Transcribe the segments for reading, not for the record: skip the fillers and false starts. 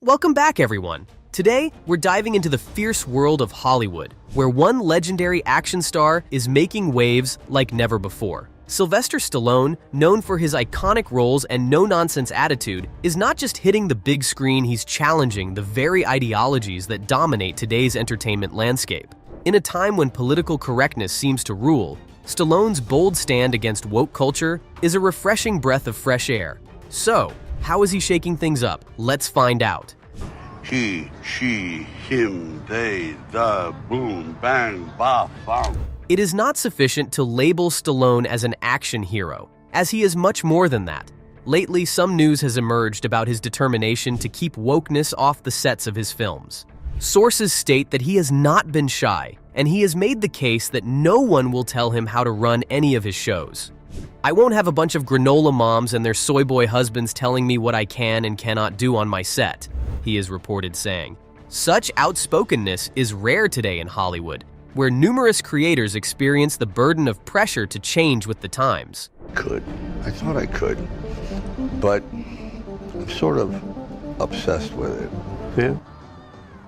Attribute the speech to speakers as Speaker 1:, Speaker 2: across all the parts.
Speaker 1: Welcome back, everyone. Today, we're diving into the fierce world of Hollywood, where one legendary action star is making waves like never before. Sylvester Stallone, known for his iconic roles and no-nonsense attitude, is not just hitting the big screen, he's challenging the very ideologies that dominate today's entertainment landscape. In a time when political correctness seems to rule, Stallone's bold stand against woke culture is a refreshing breath of fresh air. So, how is he shaking things up? Let's find out.
Speaker 2: He, she, him, they, the, boom, bang, ba, bang.
Speaker 1: It is not sufficient to label Stallone as an action hero, as he is much more than that. Lately, some news has emerged about his determination to keep wokeness off the sets of his films. Sources state that he has not been shy, and he has made the case that no one will tell him how to run any of his shows. "I won't have a bunch of granola moms and their soy boy husbands telling me what I can and cannot do on my set," he is reported saying. Such outspokenness is rare today in Hollywood, where numerous creators experience the burden of pressure to change with the times.
Speaker 2: I thought I could, but I'm sort of obsessed with it.
Speaker 3: Yeah.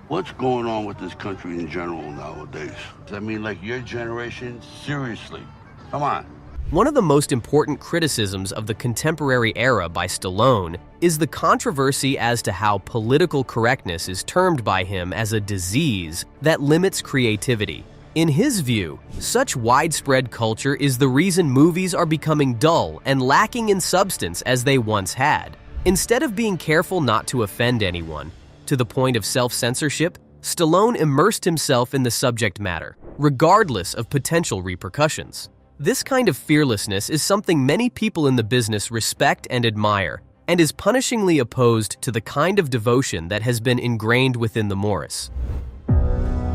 Speaker 2: What's going on with this country in general nowadays? I mean, like your generation, seriously, come on.
Speaker 1: One of the most important criticisms of the contemporary era by Stallone is the controversy as to how political correctness is termed by him as a disease that limits creativity. In his view, such widespread culture is the reason movies are becoming dull and lacking in substance as they once had. Instead of being careful not to offend anyone, to the point of self-censorship, Stallone immersed himself in the subject matter, regardless of potential repercussions. This kind of fearlessness is something many people in the business respect and admire, and is punishingly opposed to the kind of devotion that has been ingrained within the Morris.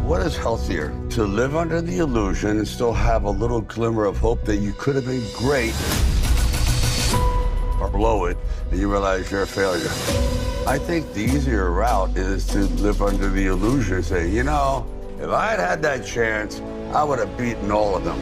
Speaker 2: What is healthier? To live under the illusion and still have a little glimmer of hope that you could have been great, or blow it and you realize you're a failure. I think the easier route is to live under the illusion and say, you know, if I had had that chance, I would have beaten all of them.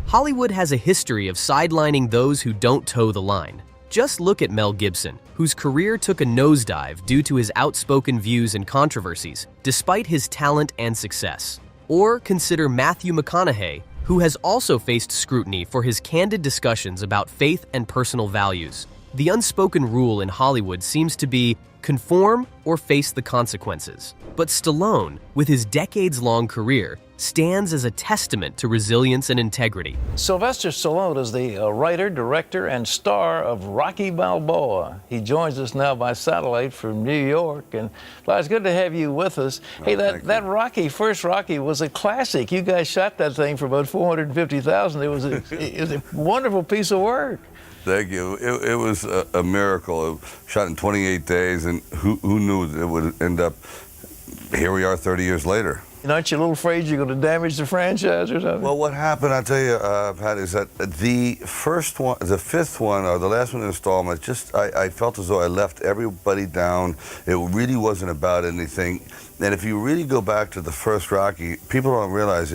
Speaker 1: Hollywood has a history of sidelining those who don't toe the line. Just look at Mel Gibson, whose career took a nosedive due to his outspoken views and controversies, despite his talent and success. Or consider Matthew McConaughey, who has also faced scrutiny for his candid discussions about faith and personal values. The unspoken rule in Hollywood seems to be conform or face the consequences. But Stallone, with his decades-long career, stands as a testament to resilience and integrity.
Speaker 3: Sylvester Stallone is the writer, director, and star of Rocky Balboa. He joins us now by satellite from New York. And well, it's good to have you with us. Hey, that Rocky, first Rocky, was a classic. You guys shot that thing for about $450,000. It was a wonderful piece of work.
Speaker 4: Thank you. It was a miracle. It shot in 28 days, and who knew it would end up, here we are 30 years later.
Speaker 3: Aren't you a little afraid you're going to damage the franchise or something?
Speaker 4: Well, what happened, I'll tell you, Pat, is that the first one, the fifth one, or the last one installment, I felt as though I left everybody down. It really wasn't about anything. And if you really go back to the first Rocky, people don't realize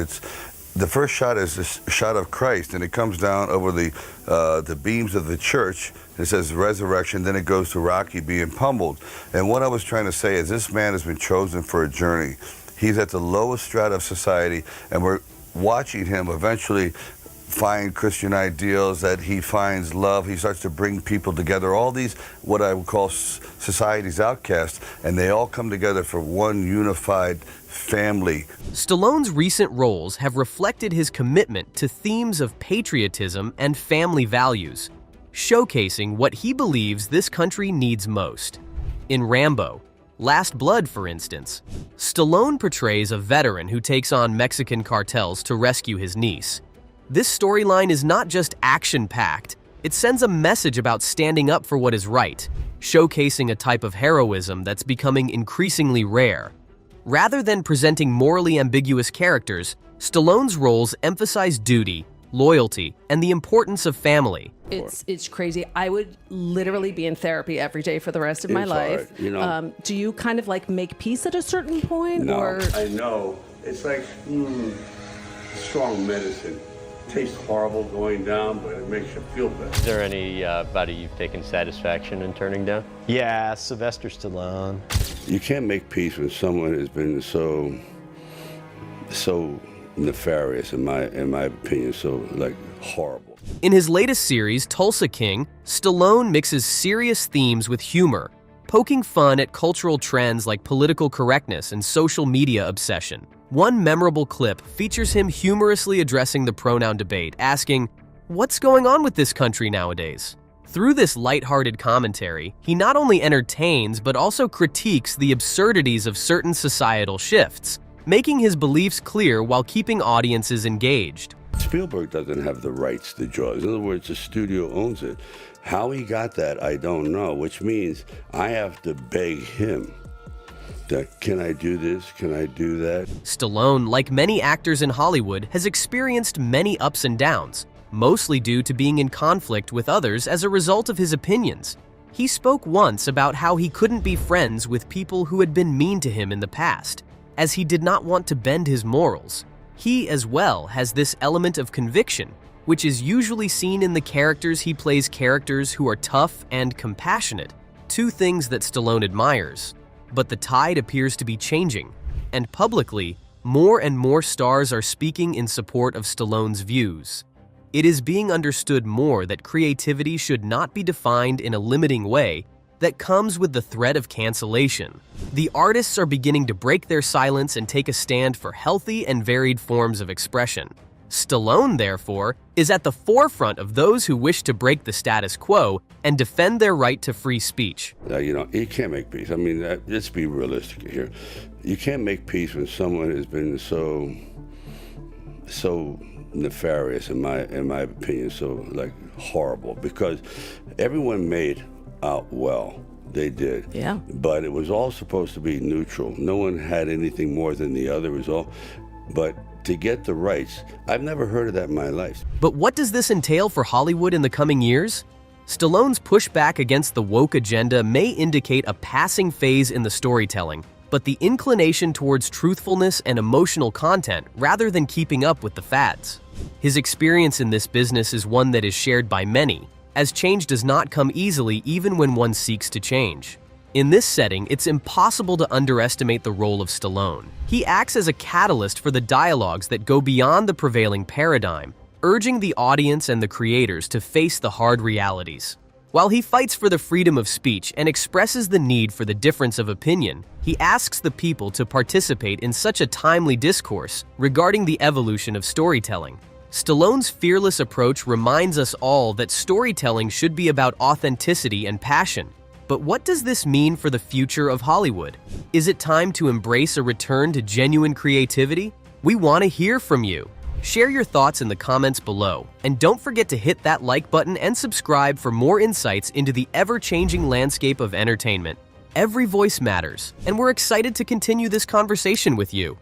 Speaker 4: the first shot is this shot of Christ, and it comes down over the beams of the church. It says resurrection, then it goes to Rocky being pummeled. And what I was trying to say is this man has been chosen for a journey. He's at the lowest strata of society, and we're watching him eventually find Christian ideals, that he finds love, he starts to bring people together, all these, what I would call society's outcasts, and they all come together for one unified family.
Speaker 1: Stallone's recent roles have reflected his commitment to themes of patriotism and family values, showcasing what he believes this country needs most. In Rambo, Last Blood, for instance, Stallone portrays a veteran who takes on Mexican cartels to rescue his niece. This storyline is not just action-packed, it sends a message about standing up for what is right, showcasing a type of heroism that's becoming increasingly rare. Rather than presenting morally ambiguous characters, Stallone's roles emphasize duty, loyalty, and the importance of family.
Speaker 5: It's crazy. I would literally be in therapy every day for the rest of my life.
Speaker 2: Hard, you know?
Speaker 5: Do you kind of like make peace at a certain point?
Speaker 2: No,
Speaker 5: or?
Speaker 2: I know. It's like strong medicine. tastes horrible going down, but it makes you feel better.
Speaker 6: Is there anybody you've taken satisfaction in turning down?
Speaker 7: Yeah, Sylvester Stallone.
Speaker 2: You can't make peace when someone has been so nefarious, in my opinion, so like horrible.
Speaker 1: In his latest series, Tulsa King, Stallone mixes serious themes with humor, poking fun at cultural trends like political correctness and social media obsession. One memorable clip features him humorously addressing the pronoun debate, asking, "What's going on with this country nowadays?" Through this lighthearted commentary, he not only entertains but also critiques the absurdities of certain societal shifts, making his beliefs clear while keeping audiences engaged.
Speaker 2: Spielberg doesn't have the rights to Jaws. In other words, the studio owns it. How he got that, I don't know, which means I have to beg him that, can I do this? Can I do that?
Speaker 1: Stallone, like many actors in Hollywood, has experienced many ups and downs, mostly due to being in conflict with others as a result of his opinions. He spoke once about how he couldn't be friends with people who had been mean to him in the past, as he did not want to bend his morals. He, as well, has this element of conviction, which is usually seen in the characters he plays, characters who are tough and compassionate, two things that Stallone admires. But the tide appears to be changing, and publicly, more and more stars are speaking in support of Stallone's views. It is being understood more that creativity should not be defined in a limiting way that comes with the threat of cancellation. The artists are beginning to break their silence and take a stand for healthy and varied forms of expression. Stallone, therefore, is at the forefront of those who wish to break the status quo and defend their right to free speech.
Speaker 2: You can't make peace. I mean, let's be realistic here. You can't make peace when someone has been so nefarious, in my opinion, so like horrible, because everyone made out well. They did.
Speaker 5: Yeah.
Speaker 2: But it was all supposed to be neutral. No one had anything more than the other. It was all, but to get the rights, I've never heard of that in my life.
Speaker 1: But what does this entail for Hollywood in the coming years? Stallone's pushback against the woke agenda may indicate a passing phase in the storytelling, but the inclination towards truthfulness and emotional content rather than keeping up with the fads. His experience in this business is one that is shared by many, as change does not come easily even when one seeks to change. In this setting, it's impossible to underestimate the role of Stallone. He acts as a catalyst for the dialogues that go beyond the prevailing paradigm, urging the audience and the creators to face the hard realities. While he fights for the freedom of speech and expresses the need for the difference of opinion, he asks the people to participate in such a timely discourse regarding the evolution of storytelling. Stallone's fearless approach reminds us all that storytelling should be about authenticity and passion. But what does this mean for the future of Hollywood? Is it time to embrace a return to genuine creativity? We want to hear from you. Share your thoughts in the comments below, and don't forget to hit that like button and subscribe for more insights into the ever-changing landscape of entertainment. Every voice matters, and we're excited to continue this conversation with you.